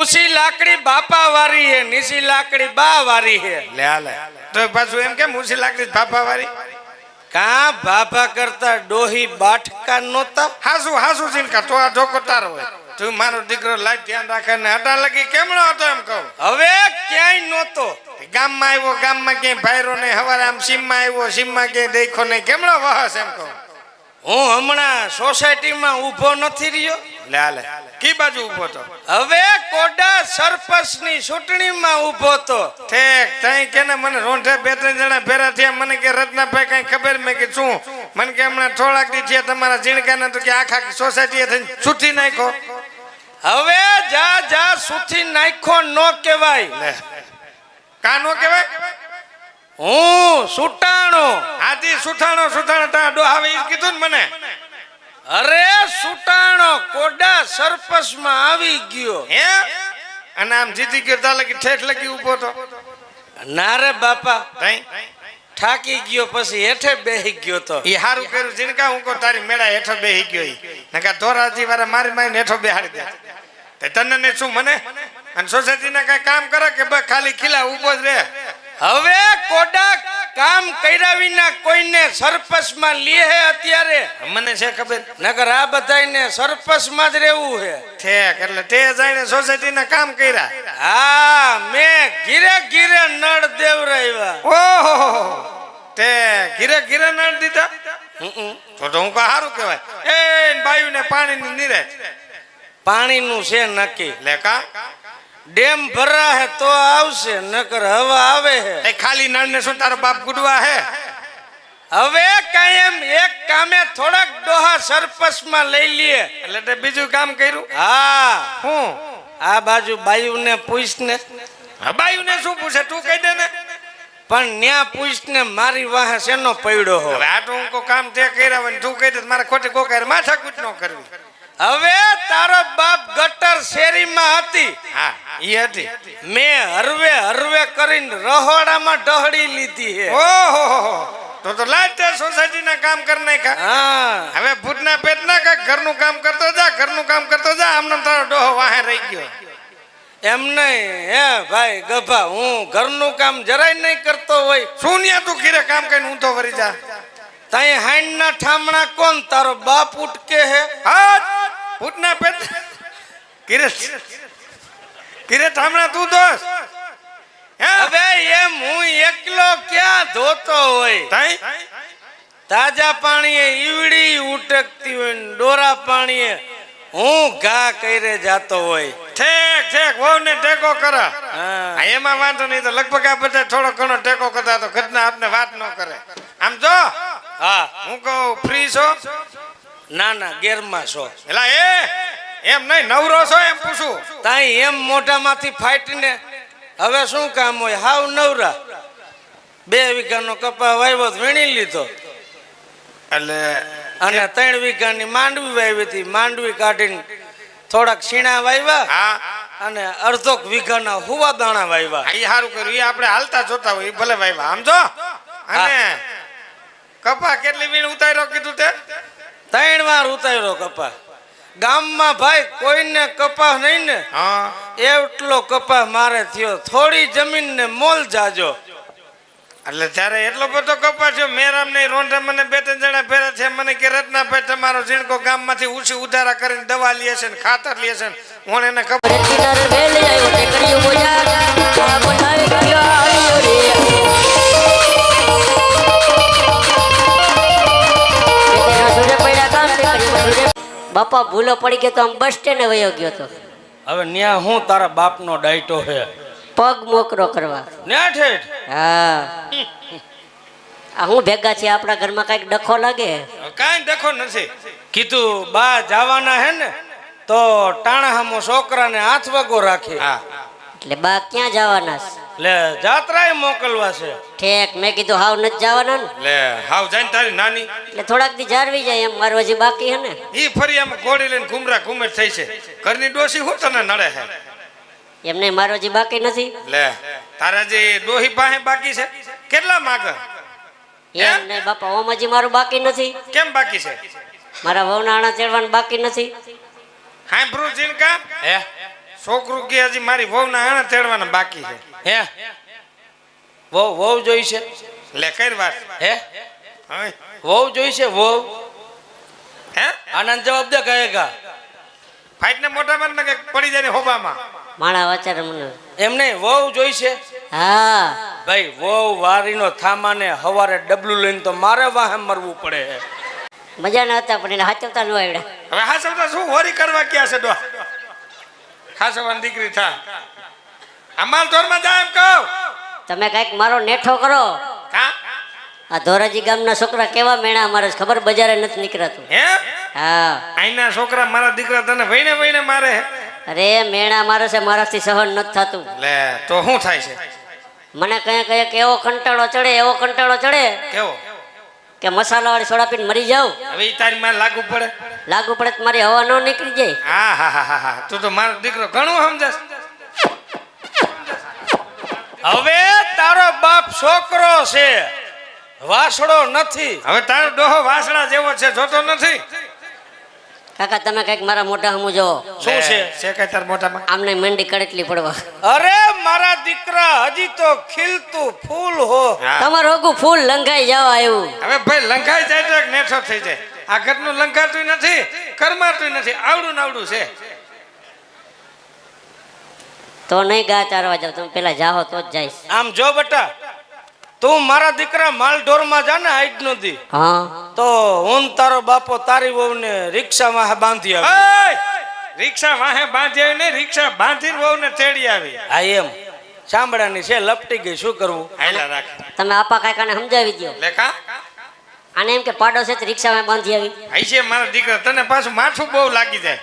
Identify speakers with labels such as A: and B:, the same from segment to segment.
A: ऊंची लाकड़ी बापा वारी है, नीची लाकड़ी बा वारी है।
B: ले आ ले तो पाछू एम के ऊंची लाकड़ी बापा वारी
A: कहा बापा करता डोही बाटका नोता।
B: हासू हासू जिनका तो आ ढोको तारो है तू मारो दीकरो लाइट ध्यान राखे ने हटा लगी केमणो હતો એમ કહું
A: હવે ક્યાંય નોતો
B: ગામમાં આવ્યો ગામમાં કે ભાઈરો ને હવારે આમ સીમમાં આવ્યો સીમમાં કે દેખો ને કેમણો વહસ એમ કહું
A: હું હમણાં સોસાયટીમાં ઊભો નથી રહ્યો
B: લે આ લે કી બાજુ ઊભો તો
A: હવે કોડા સરપંચની ચૂંટણીમાં ઊભો તો
B: ઠીક તઈ કેને મને રોંઠે બે ત્રણ જણા ભેરા થયા મને કે રત્નાભાઈ કઈ ખબર મેં કે શું મને કે હમણાં થોડાક દી થયા તમારા જીણકાના તો કે આખા સોસાયટીએ થઈને છૂટી નાખ્યો
A: હવે જા જા સુથી નાખ્યો નો કહેવાય
B: લે કાનો કહેવાય
A: હું સુટાણો
B: આથી સુઠાણો સુઠાણો તા ડોહાવે ઈ કીધું ને મને
A: અરે સુટાણો કોડા સરપંચમાં આવી ગયો
B: હે અને આમ જીતી ગયો તા લગી ઠેઠ લગી ઊભો તો
A: ના રે બાપા
B: તઈ
A: થાકી ગયો પછી હેઠે બેહી ગયો તો
B: ઈ હારું કર્યું જીણકા હું કો તારી મેળા હેઠો બેહી ગયો ઈ નકા ધોરાજી વાળા મારી મારીને હેઠો બેહાડી દે તે તને ને શું મને અને સોસાયટીના કઈ કામ કરે કે બસ ખાલી ખીલા ઊભો જ રહે
A: હવે કોડા કામ કર્યા વિના કોઈને સરપંચમાં લે હે અત્યારે
B: મને છે ખબર
A: નકર આ બધાયને સરપંચમાં જ રહેવું હે
B: ઠેક એટલે તે જાણે સોસાયટીના કામ કર્યા
A: હા મેં ઘીરે ઘીરે નળ દેવરાવ્યા
B: ઓહો તે ઘીરે ઘીરે નળ દીધા તો હું કા હારું કહેવાય એ બાયુને પાણીની નીરે
A: પાણીનું છે નક્કી
B: લે કા
A: ડેમ ભરા હે તો આવશે નકર હવા આવે હે
B: એ ખાલી નળ ને શું તારો બાપ ગુડવા હે
A: હવે કાયમ એક કામે થોડાક ડોહા સરપંચમાં લઈ લે
B: એટલે તે બીજું કામ કર્યું
A: હા
B: હું
A: આ બાજુ બાયુને પૂછને
B: બાયુને શું પૂછે તું કહી દે ને
A: પણ ન્યા પૂછને મારી વાહે શેનો પડ્યો હો
B: હવે આ તો હું કો કામ તે કર્યા હોય તું કહી દે મારે ખોટી કોકારે માથાકૂટ ન કરવી
A: હવે તારો બાપ ગટર શેરીમાં હતી
B: હા ઈ હતી
A: મેં હરવે હરવે કરીને રહોડામાં ઢહડી લીધી હે
B: ઓહો તો લાઈટ સોસાયટીના કામ કર નાખ્યા
A: હા
B: હવે ભૂતના પેટના કે ઘરનું કામ કરતો જા આમને તારો ડોહો વાહે રહી ગયો
A: એમ નહીં હે ભાઈ ગભા હું ઘરનું કામ જરાય નહીં કરતો હોય
B: શું તું ઘીરે કામ કરીને ઊંધો વરી જા
A: તાઈ હાંડના ઠામણા કોણ તારો બાપ ઉટકે હે
B: હા ભૂતના પેટ ઘીરે ઘીરે ઠામણા તું દોસ
A: હવે એમ હું એકલો ક્યાં ધોતો હોય
B: તાઈ
A: તાજા પાણીએ ઈવડી ઉટકતી હોય ડોરા પાણીએ હું ઘા કરે જાતો હોય
B: ઠેક ઠેક વહુ ને ટેકો કરે
A: હા
B: એમાં વાંધો નહીં તો લગભગ આ બધા થોડો ઘણો ટેકો કરતા તો ઘરના આપને વાત ન કરે આમ જો
A: હા
B: હું કહું ફ્રી છો
A: ના ના ગેરમાં છો
B: એલા એમ નહીં નવરો છો એમ પૂછું
A: તાઈ એમ મોઢામાંથી ફાટીને હવે શું કામ હોય હાવ નવરા 2 વીઘાનો કપા વાવ્યો વીણી લીધો
B: એટલે
A: અને 3 વીઘાની માંડવી વાવી હતી માંડવી કાઢીને થોડાક છીણા વાવ્યા
B: હા
A: અને અડધો વીઘાના હુવા દાણા વાવ્યા
B: એ સારું કર્યું એ આપણે હાલતા જોતા હોય ભલે વાવ્યા આમ જો અને કપા કેટલી વીણ ઉતાર્યો કીધું તે
A: 3 વાર ઉતાર્યો કપા ગામમાં ભાઈ કોઈને કપા નહીં ને
B: હા
A: એટલો કપા મારે થયો થોડી જમીન ને મોલ જાજો
B: એટલે ત્યારે એટલો બધો કપા થયો મેરામ નહીં રોંઢે મને 2-3 જણા ભેરા છે મને કે રત્નાભાઈ તમારો ઝીણકો ગામમાંથી ઊંચી ઉધારા કરીને દવા લે છે ને ખાતર લે છે હું એને ખબર
C: બાપા ભૂલો પડી ગયો તો આમ બસ સ્ટેન્ડે વયો ગયો તો
A: હવે ન્યા હું તારા બાપનો ડાયટો હે
C: પગ મોકરો કરવા
A: ન્યા ઠેઠ
C: હા આ હું ભેગા છે આપણા ઘરમાં કઈક ડખો લાગે
B: કાંઈ દેખો નથી
A: કીધું બા જવાના હે ને તો ટાણાહામો છોકરાને હાથ વગો રાખી
B: હા
C: એટલે બા ક્યાં જવાના
A: લે જાત્રાએ મોકલવા છે
C: ઠેક મેં કીધું હાવ નથી જવાના ને
B: લે હાવ જાય તારી નાની
C: એટલે થોડાક દી જાળવી જાય એમ મારું હજી બાકી હે ને
B: ઈ ફરી આમ ઘોડી લઈને ઘુમરા ઘુમર થઈ છે ઘરની ડોસી હું તને નડે છે
C: એમને મારો હજી બાકી નથી
B: લે તારા જે ડોહી પાસે બાકી છે કેટલા માગે
C: એમ નહીં બાપા ઓમ હજી મારું બાકી નથી
B: કેમ બાકી છે
C: મારા વહુના આણા ચડવાનું બાકી નથી
B: હા બ્રુ જીનકા
A: હે
B: છોકરું કે હજી મારી વહુના આણા તેડવાના બાકી છે.
A: હે વહુ વહુ જોઈ છે
B: લે કર વાત.
A: હે
B: હવે
A: વહુ જોઈ છે વહુ
B: હે
A: આનંદ જવાબ દે કહેગા
B: ફાઈટ ને મોટા માર ને પડી જાય ને હોબામાં.
C: માણા વાચાર મને
A: એમ નહીં વહુ જોઈ છે
C: હા
A: ભાઈ વહુ વારીનો થામાને હવારે ડબલું લઈને તો મારે વાહે મરવું પડે.
C: મજા ન હતા પણ એને હાચવતા ન આવડ્યા.
B: હવે હા સમજા શું હોરી કરવા ક્યાં છે ડો ખાસવાની દીકરી થા અમાલ તોરમાં જાય એમ કહો.
C: તમે કઈક મારો નેઠો કરો.
B: હા
C: આ ધોરાજી ગામના છોકરા કેવા મેણા મારે છે ખબર, બજારે નથી નીકળાતું.
B: હે
C: હા
B: આઈના છોકરા મારા દીકરા તને વઈને વઈને મારે.
C: અરે મેણા મારે છે, મારાથી સહન નથી થતું.
B: લે તો શું થાય છે?
C: મને કયા એવો કંટાળો ચડે, એવો કંટાળો ચડે
B: કેવો?
C: કે મસાલાવાળી સોડા પીને મરી જાવ.
B: હવે ઈ તારી માં લાગુ પડે.
C: લાગુ પડે તો મારી હવા ન નીકળી જાય.
B: હા હા હા હા હા તું તો મારો દીકરો ઘણું સમજસ.
A: હવે તારો બાપ છોકરો છે, વાસડો નથી.
B: હવે તારો ડોહો વાસણા જેવો છે, જોતો નથી.
C: કાકા તમે કઈક મારા મોઢા હમું જોવો.
A: શું છે?
B: છે કઈ તાર મોટામાં?
C: આમને મંડી કડકલી પડવા.
A: અરે મારા દીકરા હજી તો ખીલતું ફૂલ હો.
B: હા.
C: તમારું હોગું ફૂલ લંઘાઈ જવા આવ્યું.
B: હવે ભાઈ લંકાઈ જાય તો એક નેઠો થઈ જાય. આ ઘરનું લંકાતું નથી, કરમાતું નથી, આવડું નાવડું છે.
C: તો નહીં ગા ચારવા જાવ, તમે પેલા જાઓ તો જ જઈશ.
A: આમ જો બેટા, તું મારા દીકરા માલઢોરમાં જા ને આઈડ નો દી
C: હા
A: તો હું તારો બાપો તારી વહુને રિક્ષામાં બાંધી આવી.
B: ઓય! રિક્ષા વાહે બાંધી આવી ને રિક્ષા બાંધીને વહુને તેડી આવી.
A: આ એમ સાંભળાની છે, લપટી ગઈ, શું કરવું?
B: હાલા રાખ.
C: તમે આપા કાકાને સમજાવી દો.
B: લેખા
C: આને એમ કે પાડો છે તો રિક્ષામાં બાંધી આવી.
B: આઈ છે મારા દીકરા, તને પાછું માથું બહુ લાગી જાય.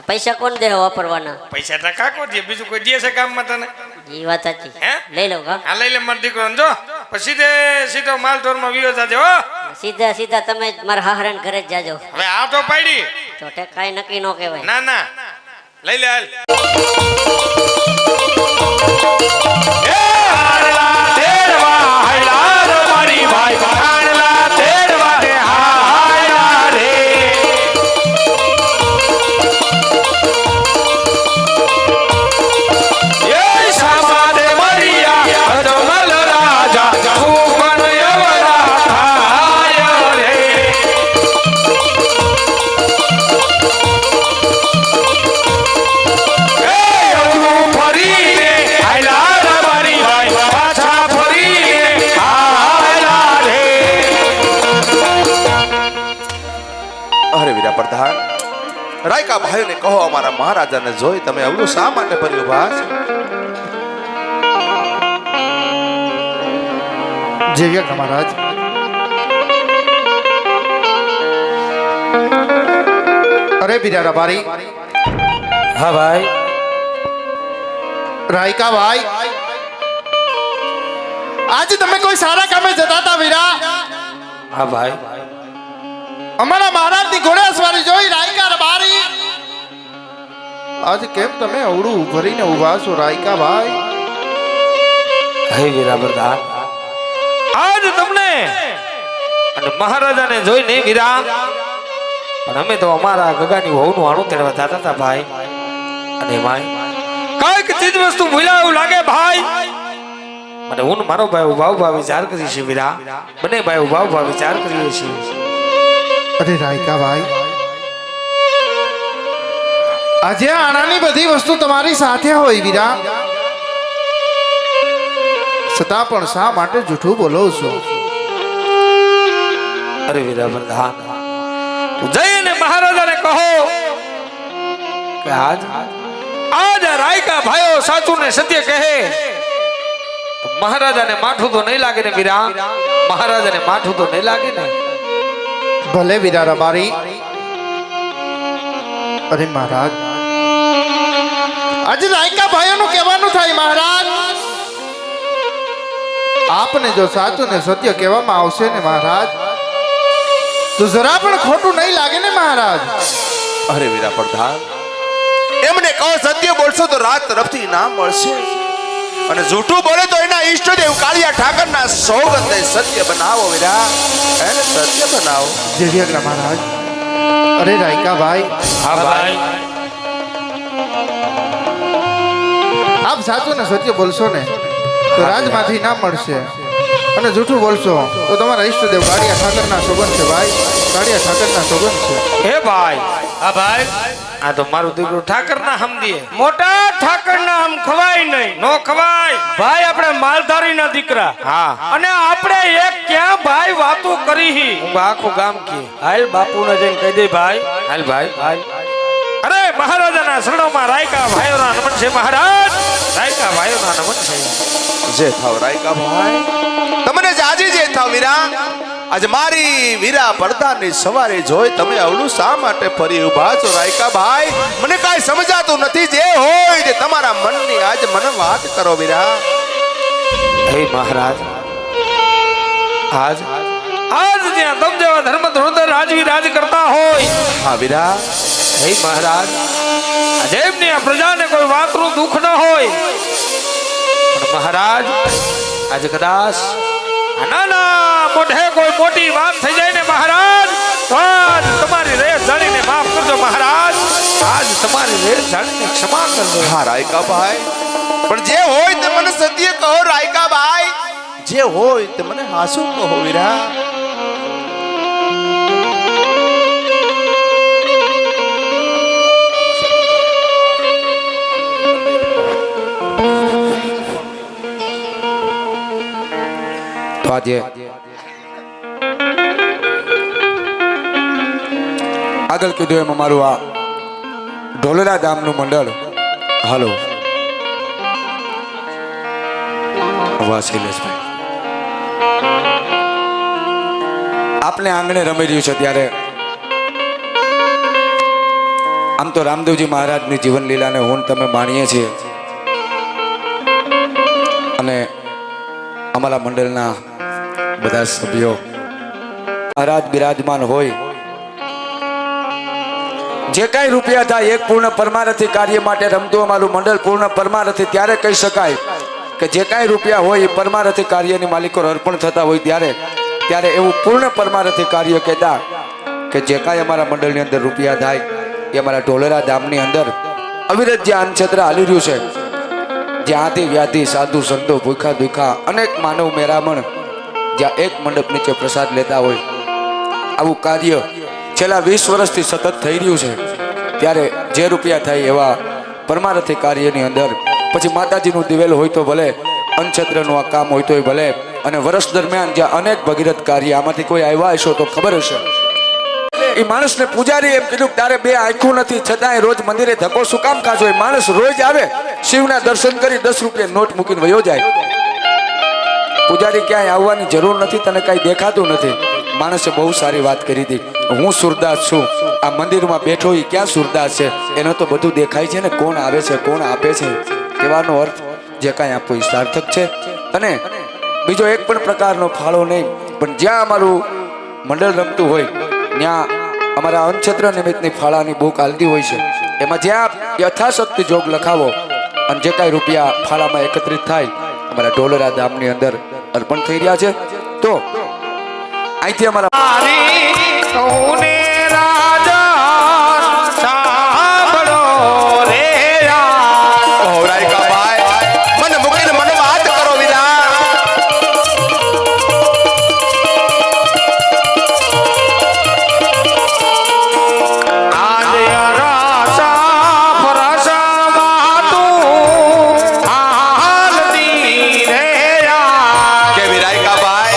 C: પૈસા કોણ દે વાપરવાના?
B: પૈસા ટકા કો દે, બીજું કોઈ દે છે કામમાં તને?
C: એ વાત સાચી.
B: હે
C: લઈ લઉં કા?
B: હા લઈ લે મારો દીકરો જો પછી સીધો માલઢોરમાં વિયો જાજે હો.
C: સીધા સીધા તમે જ મારા હાહરાને ઘરે જ જાજો.
B: હવે આ તો પાડી
C: તો કાંઈ નક્કી ન કહેવાય.
B: ના ના લઈ લે હાલ.
D: અરે વીરા પ્રધાન, રાયકા ભાઈઓને કહો અમારા મહારાજાને જોઈ તમે અવળું શા માટે ભર્યું ઉભા છો?
E: જેવ્યા મહારાજ, અરે બીરા રબારી,
A: હા ભાઈ.
E: રાયકા ભાઈ, આજે તમે કોઈ સારા કામે જતા હતા વીરા?
A: હા ભાઈ.
E: અમારા મહારાજની ઘોડેસવારી જોઈ રાયકા રબારી, આજે કેમ તમે અવળું ભરીને ઉભા છો રાયકા ભાઈ?
B: હે વીરા પ્રધાન, આજ તમને અને મહારાજાને જોઈ નહીં વીરા, પણ અમે તો અમારા ગગાની વહુનું આણું તેડવા જતા હતા ભાઈ. અને ભાઈ કઈક ચીજ વસ્તુ ભૂલ્યા એવું લાગે ભાઈ. મને હું મારો ભાઈ ઉભા ઉભા વિચાર કરી છે વીરા, બંને ભાઈ ઉભા ઉભા વિચાર કરીએ છીએ.
E: અરે રાયકા ભાઈ, આજે આણાની બધી વસ્તુ તમારી સાથે હોય વીરા, છતાં પણ શા માટે જૂઠું બોલો છો?
B: અરે વીરા પ્રધાન, તું જઈને મહારાજાને કહો કે આજ રાયકા ભાઈઓ સાચું ને સત્ય કહે તો મહારાજાને માઠું તો નહીં લાગે ને વીરા, મહારાજાને માઠું તો નહીં લાગે ને.
E: ભલે વીરા રબારી. અરે મહારાજ, આજે રાયકા ભાઈઓનું કહેવાનું થાય મહારાજ, આપને જો સાચું ને સત્ય કહેવામાં આવશે ને મહારાજ, તો જરા પણ ખોટું નહીં લાગે ને મહારાજ.
D: અરે વીરા પ્રધાન, એમને કહો સત્ય બોલશો તો રાત તરફથી ઇનામ મળશે, અને જૂઠું બોલે તો એના ઈષ્ટદેવ કાળિયા ઠાકરના સોગંદે સત્ય બનાવો વીરા, એને સત્ય બનાવો.
E: જેવ્યા મહારાજ. અરે રાયકા ભાઈ,
B: હા ભાઈ,
E: આપ સાચું ને સત્ય બોલશો ને તો રાજમાંથી ના મળશે, અને જૂઠું બોલશો તો તમારા ઈષ્ટદેવ કાળિયા ઠાકરના સોગંદ છે ભાઈ, કાળિયા ઠાકરના સોગંદ છે.
B: હે ભાઈ,
A: હા ભાઈ,
B: આ તો મારું દીકરું ઠાકરના સમજીએ.
A: મોટા ઠાકર ના આમ ખવાય નહીં.
B: નો ખવાય
A: ભાઈ આપણે માલધારી ના દીકરા,
B: હા.
A: અને આપણે એક ક્યાં ભાઈ વાતો કરી હી.
B: હું આખું ગામ કે
A: હાલ બાપુને જઈને કહી દે ભાઈ.
B: હાલ ભાઈ.
A: હાલ
B: અરે મહારાજાના શરણોમાં રાયકા ભાઈઓના નમન છે મહારાજ, રાયકા ભાઈઓના નમન છે.
D: જે થાવ રાયકા ભાઈ, તમને જાજી જે થાવ વીરા. આજે મારી વીરા પડદાની સવારે જોઈ તમે અવળું શા માટે ફરી ઊભા છો રાયકા ભાઈ? મને કાંઈ સમજાતું નથી. જે હોય તે તમારા મનની આજ મને વાત કરો વીરા.
B: હે મહારાજ, આજ જ્યાં તમ જેવા ધર્મ ધોરણર રાજવી રાજ કરતા હોય,
D: હા વીરા,
B: હે મહારાજ, જેમની આ પ્રજાને કોઈ વાતનું દુઃખ ન હોય, પણ મહારાજ આજે કદાચ નાના મોઢે કોઈ મોટી વાત થઈ જાય ને મહારાજ, તો આજ તમારી રેત જાણીને માફ કરજો મહારાજ, આજ તમારી રેત જાણીને ક્ષમા કરજો.
D: હા રાયકા ભાઈ, પણ જે હોય તે મને સત્ય કહો રાયકા ભાઈ. જે હોય તે મને હાસુ કહો વીરા.
B: તો આજે
F: આગળ કીધું એમ અમારું આ ઢોલરા ગામનું મંડળ, હાલો વાહ શૈલેષભાઈ, આપને આંગણે રમી રહ્યું છે ત્યારે આમ તો રામદેવજી મહારાજની જીવન લીલાને હું તમે માણીએ છીએ, અને અમારા મંડળના બધા સભ્યો મહારાજ બિરાજમાન હોય, જે કાંઈ રૂપિયા થાય એક પૂર્ણ પરમારથી કાર્ય માટે રમતું અમારું મંડળ પૂર્ણ પરમારથી ત્યારે કહી શકાય કે જે કાંઈ રૂપિયા હોય એ પરમારથી કાર્યની માલિકો અર્પણ થતા હોય ત્યારે એવું પૂર્ણ પરમારથી કાર્ય કહેતા કે જે કાંઈ અમારા મંડળની અંદર રૂપિયા થાય એ અમારા ઢોલરા ધામની અંદર અવિરત જે અન્નક્ષેત્ર હાલી રહ્યું છે, જ્યાંથી વ્યાધિ સાધુ સંતો ભૂખા દુખા અનેક માનવ મેરામણ જ્યાં એક મંડપ નીચે પ્રસાદ લેતા હોય, આવું કાર્ય છેલ્લા 20 વર્ષથી સતત થઈ રહ્યું છે. ત્યારે જે રૂપિયા થાય એવા પરમારથી કાર્યની અંદર પછી માતાજીનું દિવેલ હોય તો ભલે, અન્નક્ષેત્રનું આ કામ હોય તોય ભલે, અને વર્ષ દરમિયાન જ્યાં અનેક ભગીરથ કાર્ય, આમાંથી કોઈ આવ્યા હશો તો ખબર હશે, એ માણસને પૂજારી એમ કીધું તારે બે આંખું નથી છતાંય રોજ મંદિરે ધક્કો શું કામ ખાશો? એ માણસ રોજ આવે, શિવના દર્શન કરી 10 રૂપિયા નોટ મૂકીને વયો જાય. પૂજારી ક્યાંય આવવાની જરૂર નથી, તને કાંઈ દેખાતું નથી. માણસે બહુ સારી વાત કરી હતી, હું સુરદાસ છું, આ મંદિરમાં બેઠો એ ક્યાં સુરદાસ છે? એને તો બધું દેખાય છે ને, કોણ આવે છે કોણ આપે છે. કહેવાનો અર્થ જે કાંઈ આપો એ સાર્થક છે, અને બીજો એક પણ પ્રકારનો ફાળો નહીં, પણ જ્યાં અમારું મંડળ રમતું હોય ત્યાં અમારા અન્નક્ષેત્ર નિમિત્તની ફાળાની બુક હાલતી હોય છે, એમાં જ્યાં યથાશક્તિ જોગ લખાવો અને જે કાંઈ રૂપિયા ફાળામાં એકત્રિત થાય અમારા ઢોલરા ધામની અંદર અર્પણ થઈ રહ્યા છે. તો અહીંથી અમારા
D: રાયકા ભાઈ, મને મૂકીને મને વાત કરો વીરા. કેવી રાયકા ભાઈ?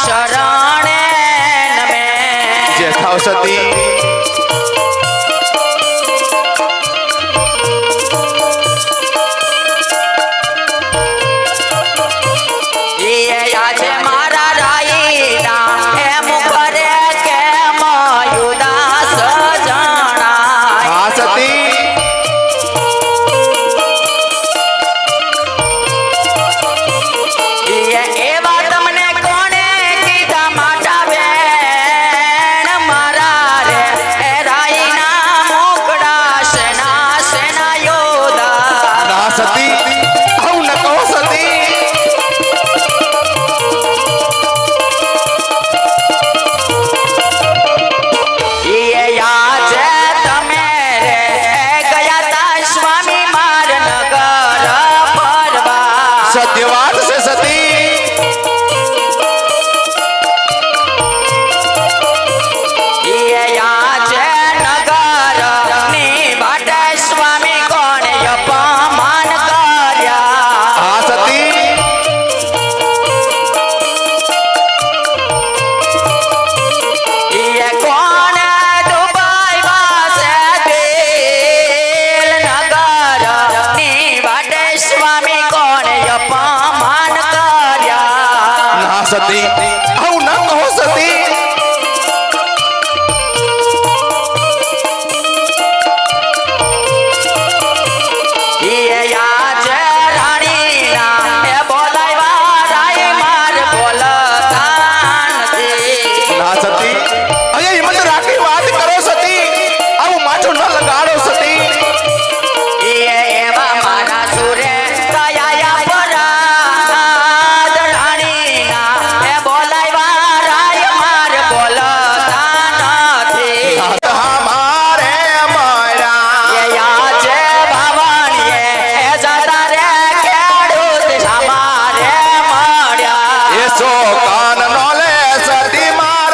C: શરણ
D: જાઓ સતી
G: આજે મારા રાઈના એમ કરે કેમ ઉદાસ જણાય
D: હા સતી
G: એવા તમને કોણે કીધા માટા બેન મારા રે એ રાઈના મોકળા સેના સેના યોધા
D: ના સતી આવું ન કહો સતી
G: આજે તમે રે ગયા તા સ્વામી માર નગર ફરવા
D: સત્ય વાત છે સતી
G: આજે નગર ની બાટે સ્વામી કોણે અપમાન કર્યા
D: હા સતી
G: કોણે દુબાઈ વાસે દિલ નગર ની બાટે સ્વામી કોણે અપમાન કર્યા
D: ના સતી આવું ન કહો સતી
G: આજે રાણીના એ બોલાવ્યા રાય માર બોલતા નથી
D: ના સતી અરે હિંમત રાખી વાત કરો સતી આવું માથું ન લગાડો સતી
G: એવા મારા સુરે કયા પરાદ રાણીના એ બોલાવ્યા રાય માર બોલતા નથી
D: મારે મારા
G: આજે ભવાનીએ એ જતા રે ખેડૂત સમારે મળ્યા
D: એ સો કાન નો લે સતી માર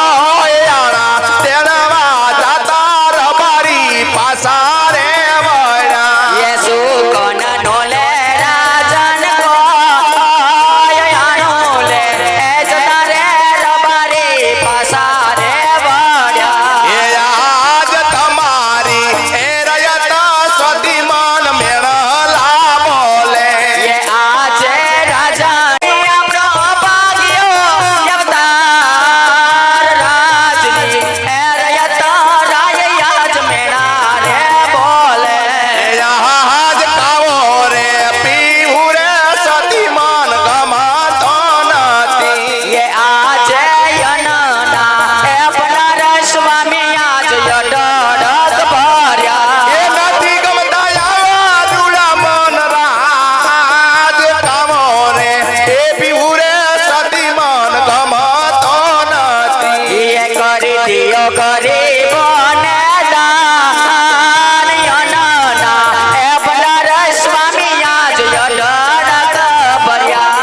D: કોયાણા તેણવા જાતા રબારી પાસા રે વળ્યા
G: યેસુ કોન નોલે રાજન કોયાણો લે એ જતા રે રબારી પાસારે વળ્યા
D: એ આજ તમારી એ રયતા સતી મન મેળલા બોલે
G: ये આજે રાજાની આપણો ભાગ્યો અવતાર રાજની એ રયતા રાય આજ મેળા રે બોલે
D: એ આજ કાવો રે પીવું રે સતી મન ગમાતો નથી
G: ये આજે યનના એ પનાર સ્વામી આજ યડડક ભર્યા
D: એ નથી ગમતા આવા દુડા મન રાજ કામો રે એ પીવું રે સતી મન ગમતો નથી
G: ये કરી દિયો ગરીબોને દાન યનના એ પનાર સ્વામી આજ યડડક ભર્યા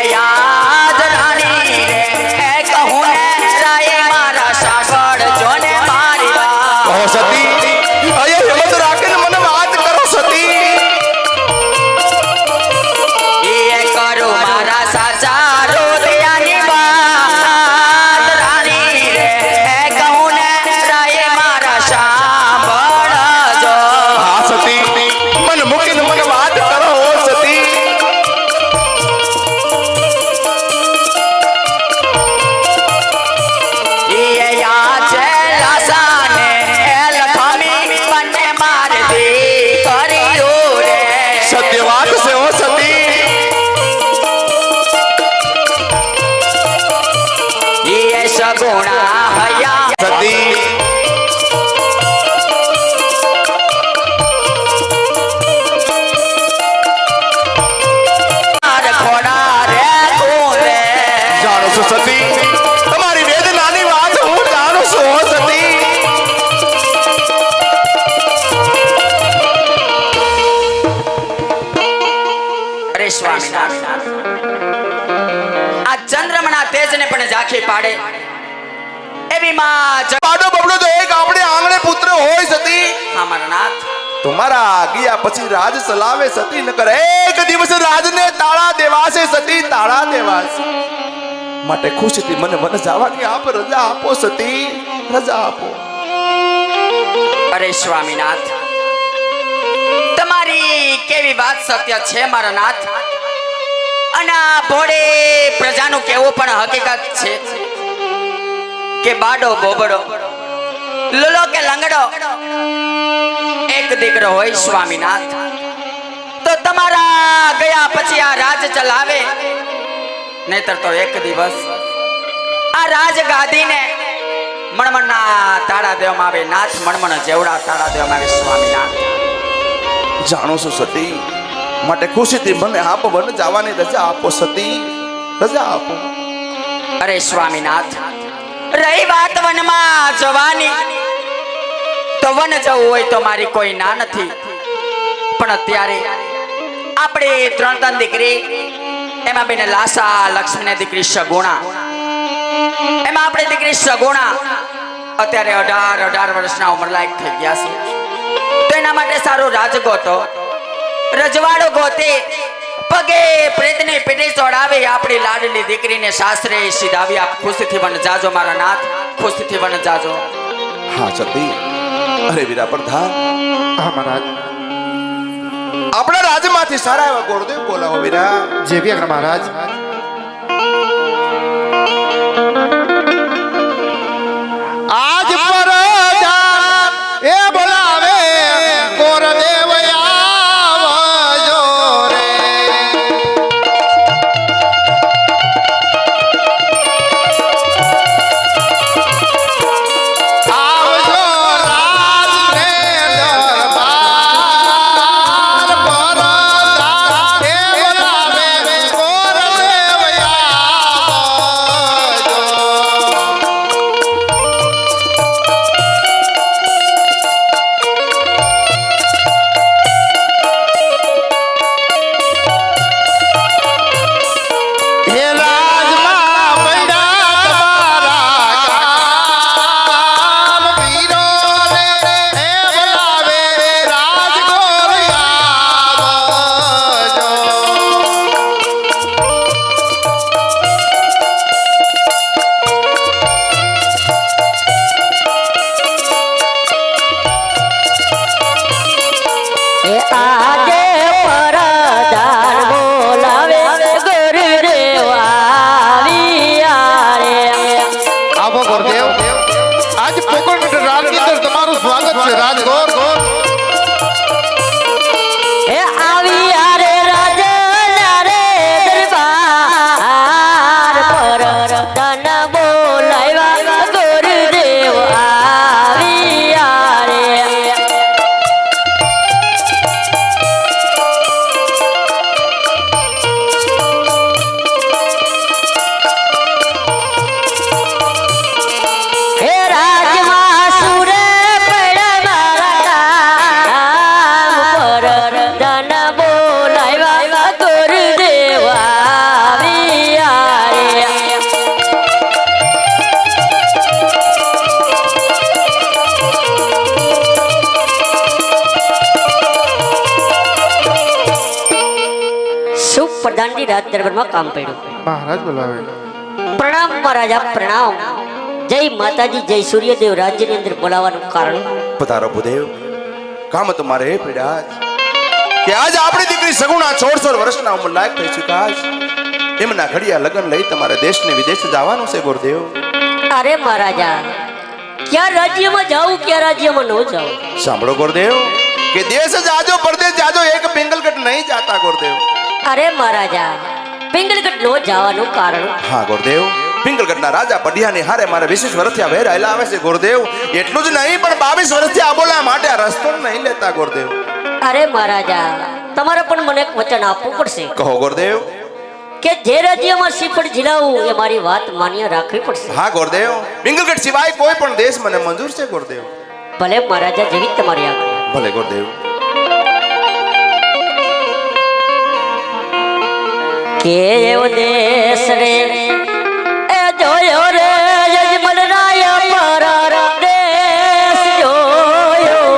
G: યાદ રાણી રે એ કહું ને રાય મારા સાગર જોને મારી વાત
D: કહો સતી અરે હિંમત રાખીને મને વાત કરો સતી
G: એ કરું મારા સાચા રોદિયાની વાત રાણી રે એ કહું ને રાય મારા સાંભળજો
D: હા સતી મન મૂકીને મને વાત કરો સતી
G: યાદ છે લાસાને એ લખમી બંને માર દી કર્યું રે
D: સત્ય વાત છે ઓ સતી
G: એ સગુણા હયા
D: સતી
G: માર ખોડા રે કુંવે
D: જાણો છો સતી તમારી વેદનાની વાત હું જાણું છું ઓ સતી
G: અરે સ્વામિનારાયણ આ ચંદ્રમણા તેજને પણ ઝાંખી પાડે એવી માં
D: પાડો બબડો તો એક આપણે આંગણે પુત્ર હોય સતી
G: અમારા નાથ
D: તમારા ગયા પછી રાજ ચલાવે સતી નકર એક દિવસ રાજને તાળા દેવાશે સતી તાળા દેવાશે માટે ખુશીથી મને જવાની આપ રજા આપો સતી રજા આપો
G: અરે સ્વામીનાથ, તમારી કેવી વાત સત્ય છે મારા નાથ. અને આ ભોળે પ્રજાનું કેવું પણ હકીકત છે કે બાડો બોબડો લલો કે લંગડો એક દીકરો હોય સ્વામીનાથ તો તમારા ગયા પછી આ રાજ ચલાવે, નહીતર તો એક દિવસ આ રાજ ગાદીને મણમણના તાળા દેવામાં આવે. નાથ મણમણ જેવડા તાળા દેવામાં આવે સ્વામીનાથ.
D: જાણો છો સતી માટે ખુશીથી મને આપો વન જવાની રજા આપો સતી રજા આપો.
G: અરે સ્વામીનાથ, રહી વાત વનમાં જવાની તો વન જવું હોય તો મારી કોઈ ના નથી, પણ અત્યારે આપણે 3 દીકરી, એમાં બેને લાસા લક્ષ્મીને દીકરી સગુણા, એમાં આપણે દીકરી સગુણા અત્યારે 18 વર્ષના ઉંમર લાયક થઈ ગયા છે. તો એના માટે સારો રાજ ગોતો, રજવાડો ગોતે, પગે પ્રેતની પીઠી ચોડાવે, આપણી લાડલી દીકરીને સાસરે સીધાવી. આપ ખુશીથી વન જાજો મારા નાથ, ખુશીથી વન જાજો.
D: હા સતી. અરે વીરા પ્રધાન,
E: હા મહારાજ.
D: આપણા રાજમાંથી સારા એવા ગોરદેવ બોલાવો વીરા.
E: જે વ્યગ્ર મહારાજ. આજ પરદાન એ બોલાવે ગોરદેવ આવજો રે. આવજો રાજને દરબાર પરદાન એ બોલાવે ગોરદેવ આવજો. હે રાજમાં પૈડા તમારા કામ વીરોને હે બોલાવે રાજગોર આવજો.
C: એ આજે પરદાન બોલાવે ગુરુદેવ આવ્યા રે.
E: આવો ગુરુદેવ. આજ પોકળગઢ રાજની અંદર તમારું સ્વાગત છે રાજગોર.
C: એ આવ્યા રે રાજા રે દરબાર પરદાન બોલાવ્યા ગુરુદેવ આવ્યા રે. હે રાજમાં સુરે પડ્યા મારા કામ પરદાન બોલાવ્યા ગુરુદેવ આવ્યા રે. શું પ્રધાનજી રાજ દરબારમાં કામ પડ્યું?
E: મહારાજ બોલાવે.
C: પ્રણામ મહારાજા પ્રણામ. જય માતાજી, જય સૂર્યદેવ. રાજ્યની અંદર બોલાવાનું કારણ
D: પધારો ભૂદેવ. કામ તમારે હે પીડા કે આજ આપણી દીકરી સગુણા 16 વર્ષના ઉંમર લાયક થઈ ચુકા છે. એમના ઘડિયા લગ્ન લઈ તમારે દેશ ને વિદેશ જવાનું છે ગુરુદેવ.
C: અરે મહારાજા, ક્યાં રાજ્યમાં જાઉં ક્યાં રાજ્યમાં ન જાઉં?
D: સાંભળો ગુરુદેવ કે દેશ જાજો પરદેશ જાજો એક પિંગલગઢ નહીં જાતા ગુરુદેવ.
C: અરે મહારાજા, પિંગલગઢ નો જવાનું કારણ
D: હા ગુરુદેવ, પિંગલગઢના રાજા પઢિયાની હારે મારે 20 વર્ષથી આ વેરાયેલા આવે છે ગુરુદેવ. એટલું જ નહીં પણ 22 વર્ષથી આ બોલા માટે આ રસ્તો નહીં લેતા ગુરુદેવ.
C: અરે મહારાજા, તમારે પણ મને એક વચન આપવું પડશે
D: કહો ગુરુદેવ.
C: કે જે રાજ્યમાં શ્રીફળ ઝીલાવું એ મારી વાત માન્ય રાખવી પડશે.
D: હા ગુરુદેવ, પિંગલગઢ સિવાય કોઈ પણ દેશ મને મંજૂર છે ગુરુદેવ.
C: ભલે મહારાજા, જેવી તમારી આજ્ઞા.
D: ભલે ગુરુદેવ.
C: કે એવો દેશ રે એ જોયો રે યજમલ રાય પર દેશ જોયો.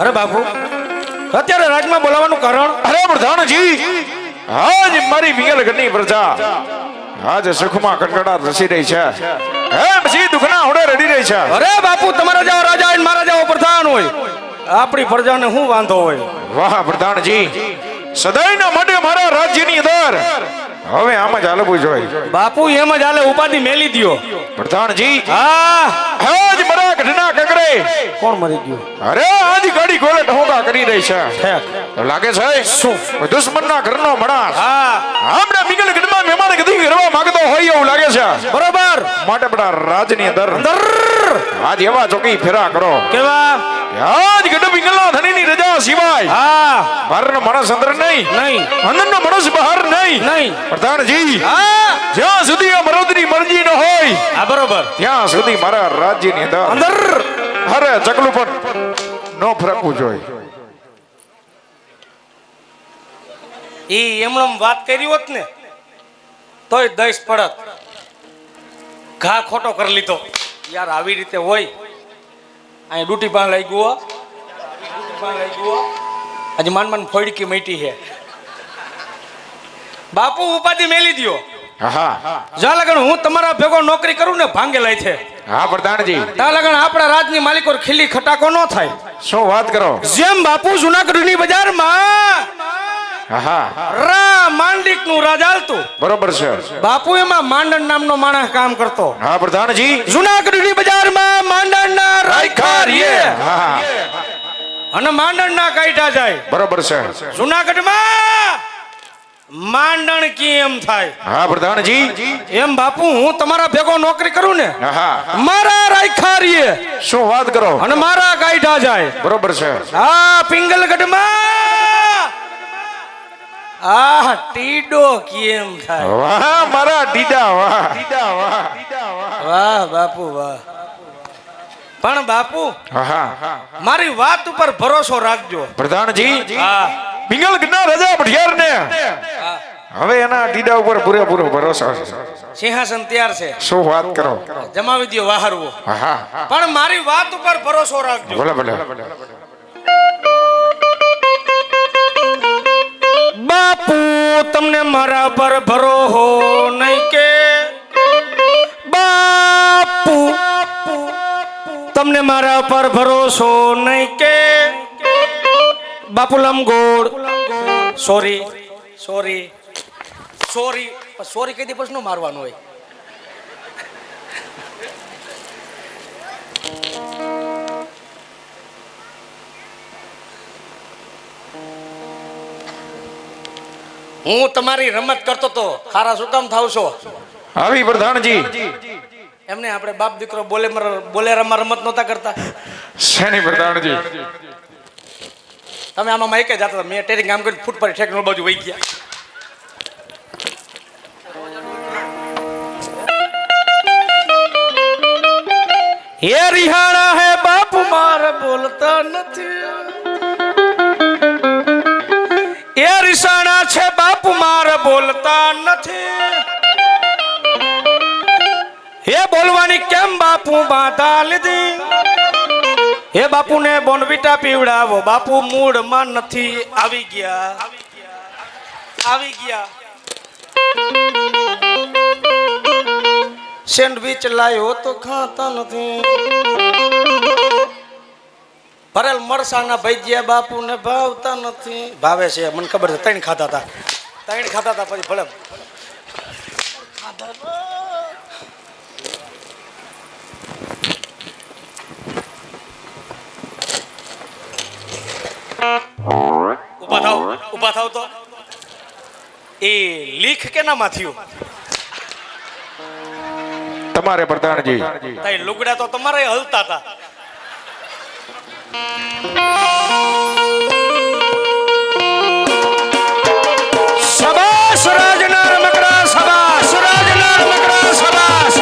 B: અરે બાપુ અત્યારે રાજમાં બોલાવાનું કારણ?
H: અરે પ્રધાનજી, આજ મારી મિંગલગઢની પ્રજા આજ સુખમાં કટકડાટ રસી રહી છે, એમ સી દુખના હોડે રડી રહી છે.
B: અરે બાપુ, તમારા જેવા રાજા હોય ને મારા જેવો પ્રધાન હોય, આપણી પ્રજાને શું વાંધો હોય?
H: વાહ પ્રધાનજી, સદાયના માટે મારા રાજ્યની અંદર હવે આમ જ હાલવું જોઈએ.
B: બાપુ એમ જ હાલે, ઉપાધિ મેલી દ્યો.
H: પ્રધાનજી,
B: હા,
H: આજ મારા ગઢના કગરે
B: કોણ મરી ગયું?
H: અરે આજ ગાડી ગોળે ઢોંગા કરી રહી છે.
B: ઠેક.
H: તો લાગે છે શું દુશ્મનના ઘરનો માણસ
B: હા,
H: આપણા મિંગલગઢમાં મહેમાન ગતિ કરવા માંગતો હોય એવું લાગે છે.
B: બરોબર.
H: માટે બડા રાજની અંદર આજ એવા ચોકી ફેરા કરો
B: કેવા?
H: આજ ગઢ મિંગલના ધણીની રજા સિવાય
B: હા,
H: બહારનો માણસ અંદર નહીં,
B: નહીં,
H: અંદરનો માણસ બહાર નહીં.
B: નહીં.
H: પ્રધાનજી,
B: હા,
H: જ્યાં સુધી આ મરોદની મરજી ન હોય
B: હા, બરોબર.
H: ત્યાં સુધી મારા રાજ્યની અંદર
B: અંદર
H: અરે ચકલું પણ ન ફરકવું જોઈએ.
B: ઈ એમણે વાત કરી હોત ને તોય દઈશ પડત. ઘા ખોટો કરી લીધો યાર. આવી રીતે હોય. અહીં ડૂટી પાન લઈ ગયો, આજે માન માન ફોડકી મટી છે. બાપુ ઉપાધિ મેલી દ્યો.
H: હા
B: જા લગન હું તમારા ભેગો નોકરી કરું ને ભાંગે લાય છે.
H: હા પ્રધાનજી,
B: તા લગન આપણા રાજની માલિકો ખીલી ખટાકો ન થાય.
H: શું વાત કરો?
B: જેમ બાપુ જુનાગઢની બજારમાં
H: હા
B: રા માંડિક નું રાજ હાલતું,
H: બરોબર છે.
B: બાપુ એમાં માંડણ નામનો માણસ કામ કરતો.
H: હા પ્રધાનજી,
B: જુનાગઢની બજારમાં માંડણના રાયખા રીએ
H: હા
B: અને માંડણના કાઢ્યા જાય.
H: બરોબર છે.
B: જુનાગઢમાં માંડણ કેમ થાય?
H: હા પ્રધાનજી,
B: એમ બાપુ હું તમારા ભેગો નોકરી કરું ને
H: હા
B: મારા રાયખા રીએ
H: શું વાત કરો?
B: અને મારા કાઢ્યા જાય.
H: બરોબર છે.
B: આ પિંગલગઢમાં આ ટીડો કેમ થાય?
H: વાહ મારા ડીડા, વાહ
B: વાહ બાપુ વાહ. પણ બાપુ
H: હા
B: મારી વાત ઉપર ભરોસો રાખજો.
H: પ્રધાનજી,
B: હા,
H: પિંગલગઢના રાજા ભઠિયાર ને હવે એના ડીડા ઉપર પૂરેપૂરો ભરોસો છે.
B: સિંહાસન તૈયાર છે,
H: શું વાત કરો?
B: જમાવી દો વાહરવો.
H: હા
B: પણ મારી વાત ઉપર ભરોસો રાખજો.
H: ભલે ભલે.
B: બાપુ તમને મારા પર ભરોસો નહીં કે? બાપુ તમને મારા પર ભરોસો નહીં કે? બાપુ લમગોળ સોરી સોરી સોરી સોરી કહી દે પછી નું મારવાનું હોય. હું તમારી રમત કરતો તો ખારા શું કામ થાવ છો?
H: આવી પ્રધાનજી,
B: એમને આપણે બાપ દીકરો બોલેરામાં રમત નહોતા કરતા?
H: શેની પ્રધાનજી?
B: તમે આમાં માઈકે જતા હતા, મેં ટેરિંગ કામ કરી ફૂટ પર ઠેકનો બાજુ વહી ગયા. હે રિહાણા હે બાપુ મારે બોલતા નથી. એ રિસાણા છે બાપુ મારે બોલતા નથી. હે બોલવાની કેમ બાપુ બાધા લીધી? હે બાપુ ને બોનવીટા પીવડાવો, બાપુ મૂળમાં નથી. આવી ગયા આવી ગયા. સેન્ડવિચ લાયો તો ખાતા નથી. ભરેલ મરસાના ભજીયા બાપુ ને ભાવતા નથી. ભાવે છે મને ખબર છે, ત્રણ ખાતા હતા પછી ભલે ઉભા થાવ તો. એ લીખ કેનામાં થયું?
H: તમારે પ્રધાનજી.
B: તઈ લુગડા તો તમારે હલતા હતા. શાબાશ રાજના રમકડા, શાબાશ રાજના રમકડા, શાબાશ.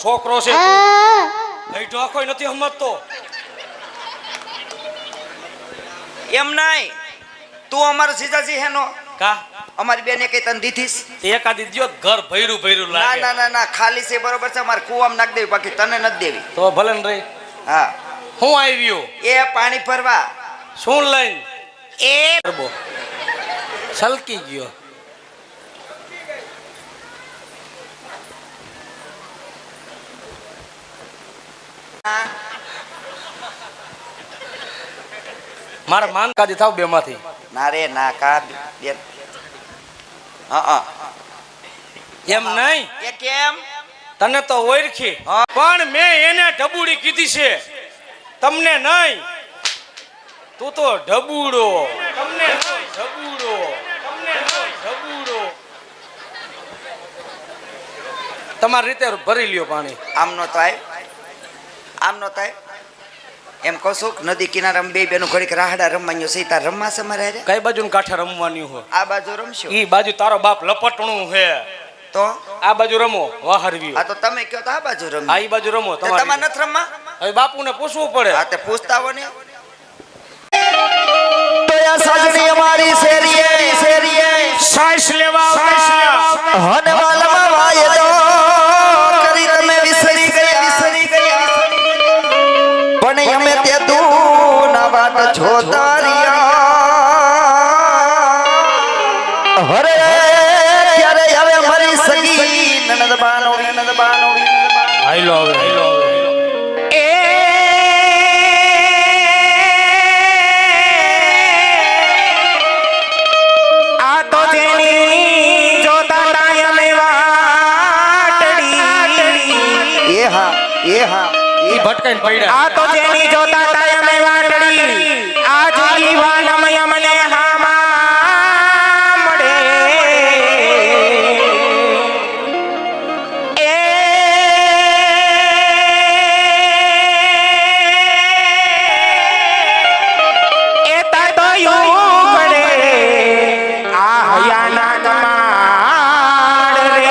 A: છોકરો છે ભાઈ ઢોકોય નથી સમજતો.
G: એમ નહીં, તું અમારો જીજાજી હેનો
A: કા
G: અમારી બેને કઈ તને દીધીસ?
A: એકાદી દ્યો તો ઘર ભૈરું ભૈરું
G: ના
A: લાગે.
G: ના ના ના, ખાલી છે બરોબર છે, અમારે કુવામાં નાખ દેવી, બાકી તને નથી દેવી.
A: તો ભલે ને રહી.
G: હા,
A: હું આવ્યો
G: એ પાણી ભરવા.
A: શું લઈને
G: એ
A: ગરબો છલકી ગયો. મારા માન કાદી થાવ બે માંથી.
G: ના રે ના કા બેન. હા હા,
A: એમ નહીં,
G: એ કેમ?
A: તને તો ઓળખી પણ મેં એને ઢબુડી કીધી છે, તમને નહીં. તું તો ઢબુડો, તમને નહીં ઢબુડો, તમને નહીં ઢબુડો. તમારી રીતે ભરી લ્યો પાણી.
G: આમ નો થાય, આમ નો થાય. એમ કહું છું કે નદી કિનારે બે બેનું ઘડીક રાહડા રમવાનું સીતા રમવા છે મારે હારે?
A: કઈ બાજુ કાંઠે રમવાની હોય?
G: આ બાજુ રમશું.
A: ઈ બાજુ તારો બાપ લપટણું હે,
G: તો
A: આ બાજુ રમો વાહરવી.
G: આ તો તમે કહો તો આ બાજુ
A: આ
G: રમી.
A: ઈ બાજુ રમો
G: તમારે
A: તમારે.
G: નથી રમવા?
A: હવે બાપુને પૂછવું પડે.
G: આ તે પૂછતા હો ને. તો આ સાજણી અમારી શેરીએ શેરીએ
A: સાઈસ લેવા
G: હન વાલમાં વાયદો કરી તમે વિસરી ગયા. પણ અમે તે તું ના વાટ જોતા રહ્યા. હરે ત્યારે હવે મારી સગી નનદ બાનો
A: હાઈલો હવે હાઈલો હવે.
G: એ હા
A: ઈ ભટકાઈને પડ્યા.
B: આ તો જેની જોતા તાય અમે વાટડી આ જીવાન અમે મને હામા મળે એ તાય તો યુ પડે આ હયાના કમાડ રે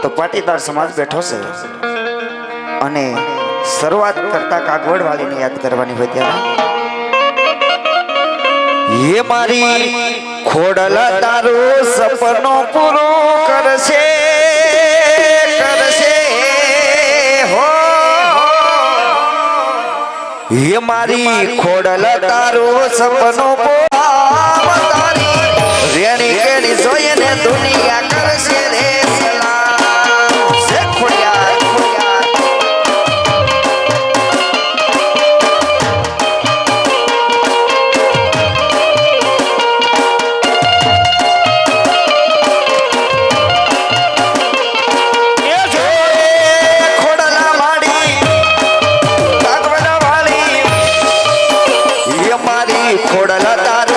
G: તો પાટીદાર સમાજ બેઠો છે અને શરૂઆત કરતા કાગવડ વાળીને યાદ કરવાની હોય ત્યારે એ મારી ખોડલા તારું સપનો પૂરો કરશે કરશે હો એ મારી ખોડલા તારું સપનો રેણી કેણી જોઈને દુનિયા કરશે રે સલામ. સે ખોડિયાર, ખોડિયાર. એ ખોડલા વાળી, કાગવડા વાળી, એ મારી ખોડલા તાર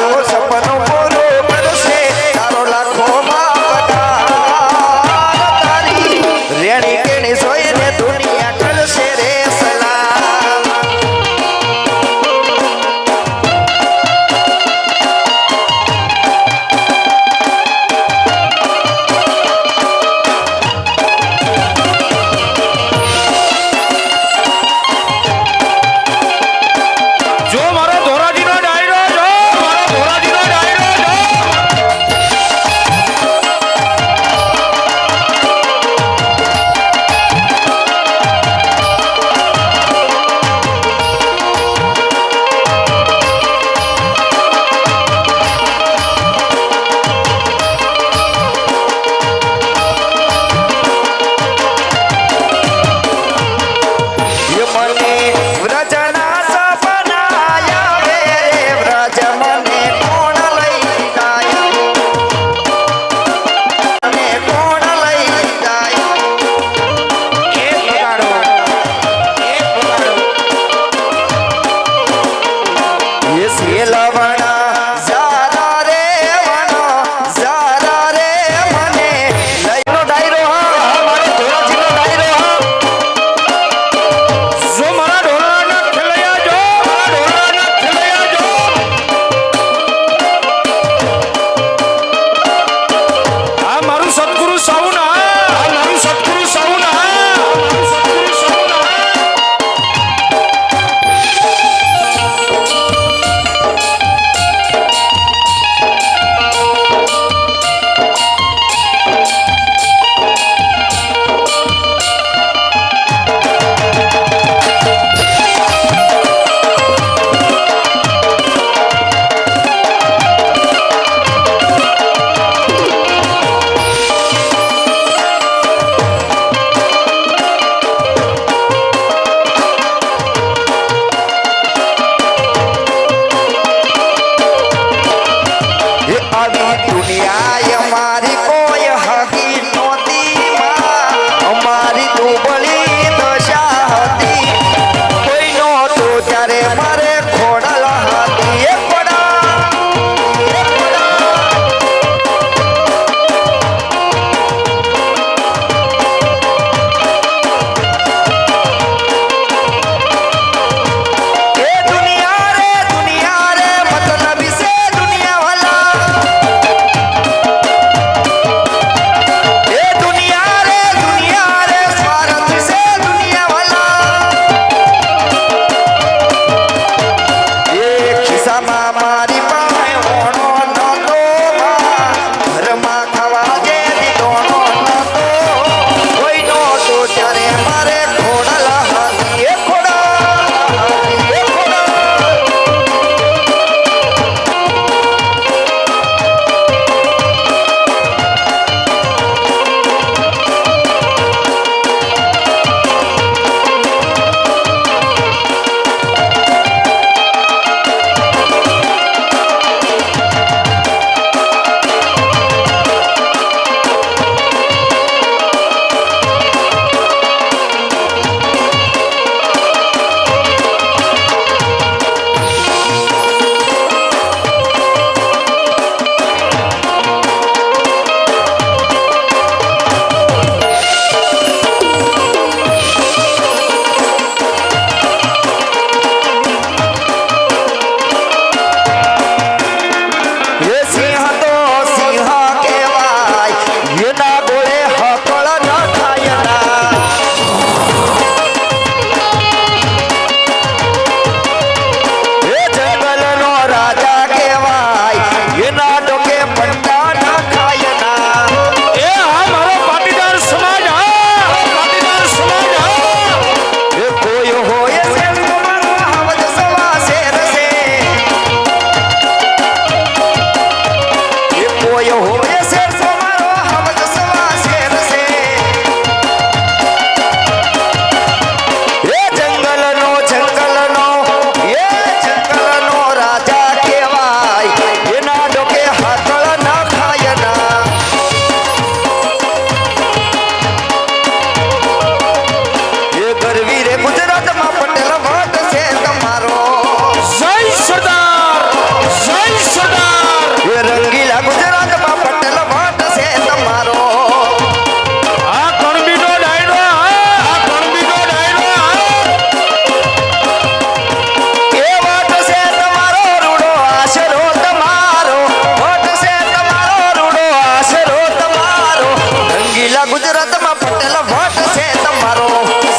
G: પદ્મ પટેલ વટ છે તમારો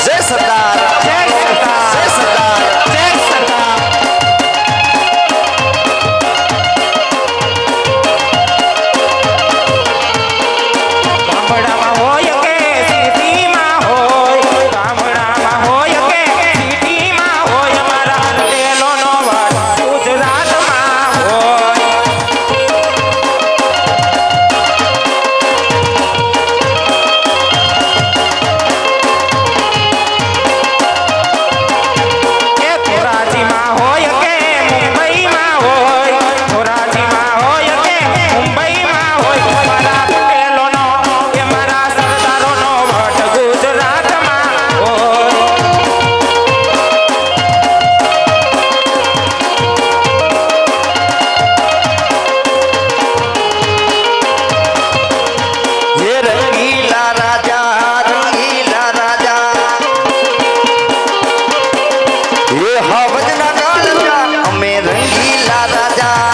G: જય સરદાર જય સરદાર જય સરદાર જય સરદાર
B: ગામડામાં હોય કે સિટીમાં હોય, ગામડામાં હોય કે સિટીમાં હોય, મારા પટેલોનો વાસ ગુજરાતમાં હોય. એ ધોરાજીમાં હોય કે મુંબઈમાં હોય, ધોરાજીમાં હોય કે મુંબઈમાં હોય, મારા પટેલોનો કે મારા સરદારોનો વટ ગુજરાતમાં હોય.
G: હે રંગીલા રાજા રંગીલા રાજા હે હવજના કાળજા અમે રંગીલા રાજા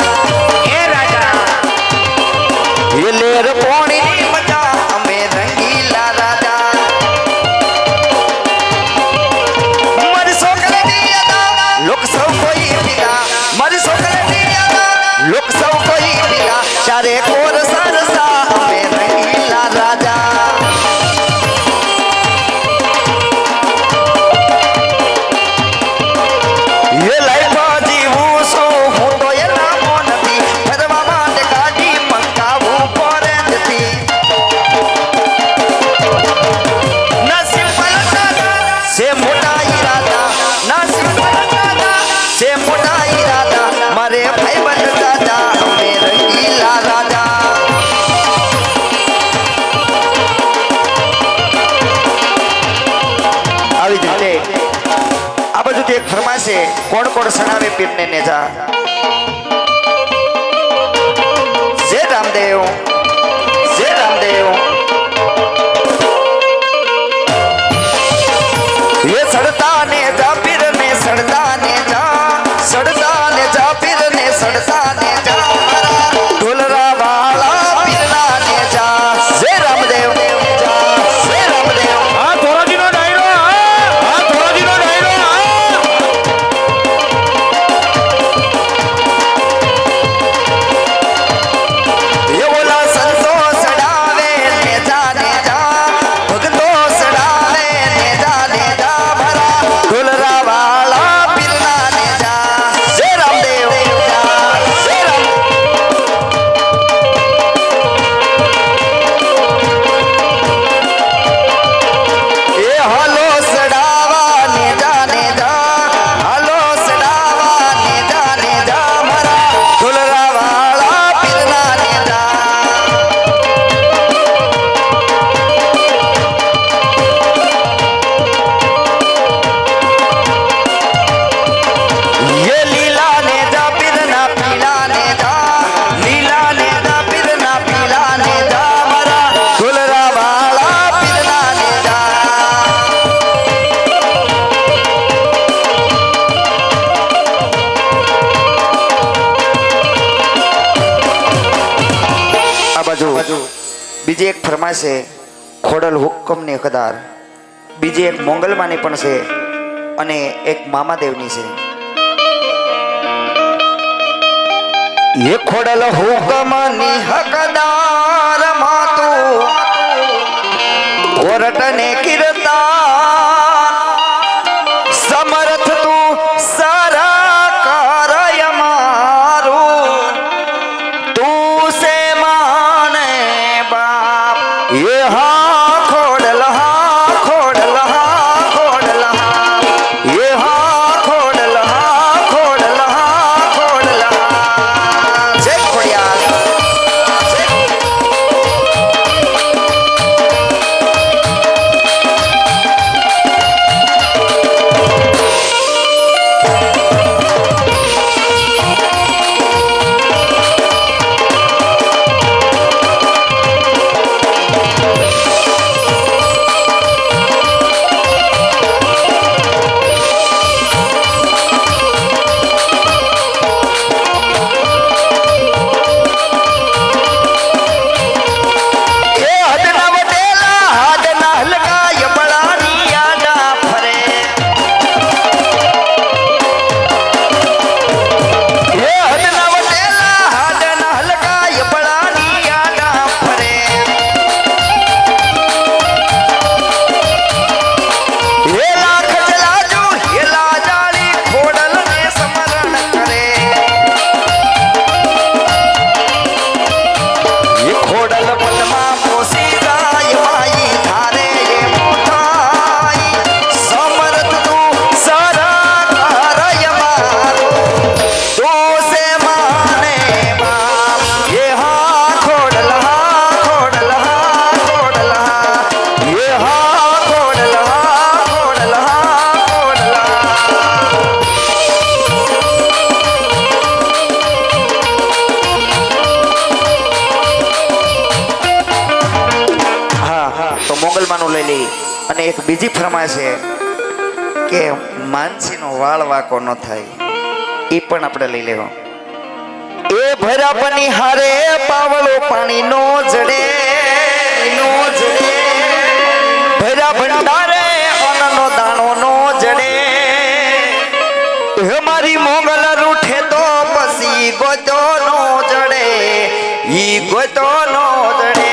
B: એ રાજા
G: હે લેર પોણીની મજા અમે રંગીલા રાજા મારી છોકરીની અદા લોક સૌ કોઈ પીલા મારી છોકરીની અદા લોક સૌ કોઈ પીલા ચારે કોર સરસા અમે રંગીલા રાજા એ લાઈફ જીવું છું હું તો એ નામો નથી ફરવા માટે ગાડી મંગાવું પડે નથી નસીબ પલટાતા છે મોટા ઈરાદા નસીબ પલટાતા છે મોટા ઈરાદા મારે ભાઈબંધ દાદા અમે રંગીલા રાજા આવી જ રીતે આ બાજુથી એક ફરમાશે કોણ કોણ સણાવે પીરને નેજા જય રામદેવ જય રામદેવ ये सड़ता ने जा पीर ने सड़ता ने जा पीर ने सड़ता ने जा ढोलरा वाला पीरना ने जा जय रामदेव जा जय रामदेव
H: આ ધોરાજીનો ડાયરો આ ધોરાજીનો ડાયરો
G: ये बोला संतो सड़ावे ने जा भगतो सड़ावे ने जा भरा ढोलरा वाला पीरना ने जा जय रामदेव जा जय राम ये हलो सड़ावा ने जा हलो सड़ावा ने जा भरा ढोलरा वाला पीरना ने जा ये लीला ने जा पीरना पीला ने जा लीला ने जा पीरना पीला ने जा मरा ढोलरा वाला पीरना ने जा આ બાજુ બીજી એક ફરમાશ છે ખોડલ હુકમની કદાર બીજી એક મોંગલમાની પણ છે અને એક મામાદેવની છે ये खोडल हुकमनी हकदार मातू ओरटने किरता समर्थ तू सारा कार्य मारू तू से माने बाप ये हाँ खोडल हाँ खोडल हाँ खोडल हाँ ये हाँ खोडल हाँ खोडल हाँ खोडल हाँ जय खोडियाल जय
I: સોનું લઈ લઈ. અને એક બીજી ફરમાય છે કે માનસીનો વાળ વાકો ન થાય, એ પણ આપણે લઈ લેવો. એ ભરા પની હારે પાવળો પાણી નો જડે, ભરા ભંડારે અન્નનો દાણો નો જડે. હે મારી મોગલ રૂઠે તો પછી ગોતો નો જડે, ઈ ગોતો નો જડે.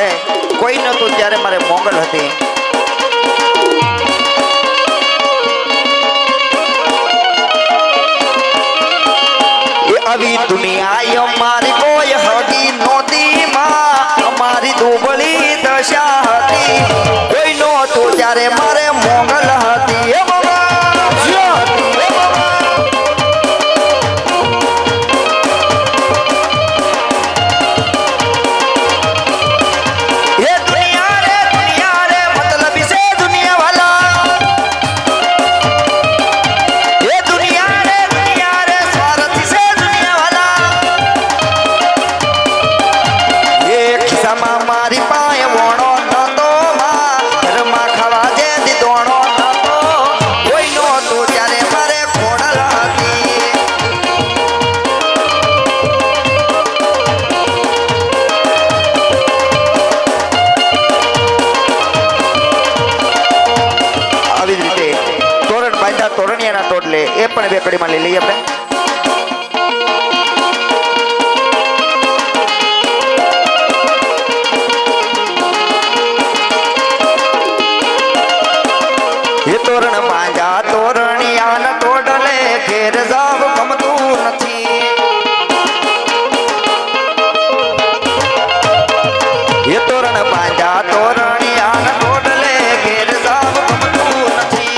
I: છે કોઈ નહોતું ત્યારે મારે મોગલ હતી. એ આવી દુનિયા અમારી કોઈ હગી નહોતી માં, અમારી દુબળી દશા હતી. કોઈ નહોતું ત્યારે મારે મોગલ હતી. એ તોરણિયાના ટોટલે એ પણ બેકડીમાં લઈ લઈએ આપણે. એ તોરણ પાંજા તોરણિયાના ટોટલે ઘેર જાવ ગમતું નથી. એ તોરણ પાંજા તોરણિયાના ટોટલે ઘેર જાવ ગમતું નથી.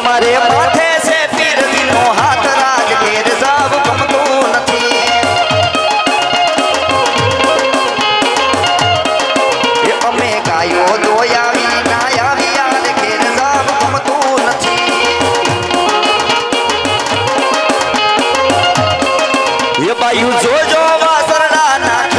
I: મારે માથે છે પીરનો હાથ રાજ ઘેર જાવ ગમતું નથી. એ અમે ગાયો દોયાવી ના આવી યાર ઘેર જાવ ગમતું નથી. એ બાયુ જોજો વાસરડા નાખે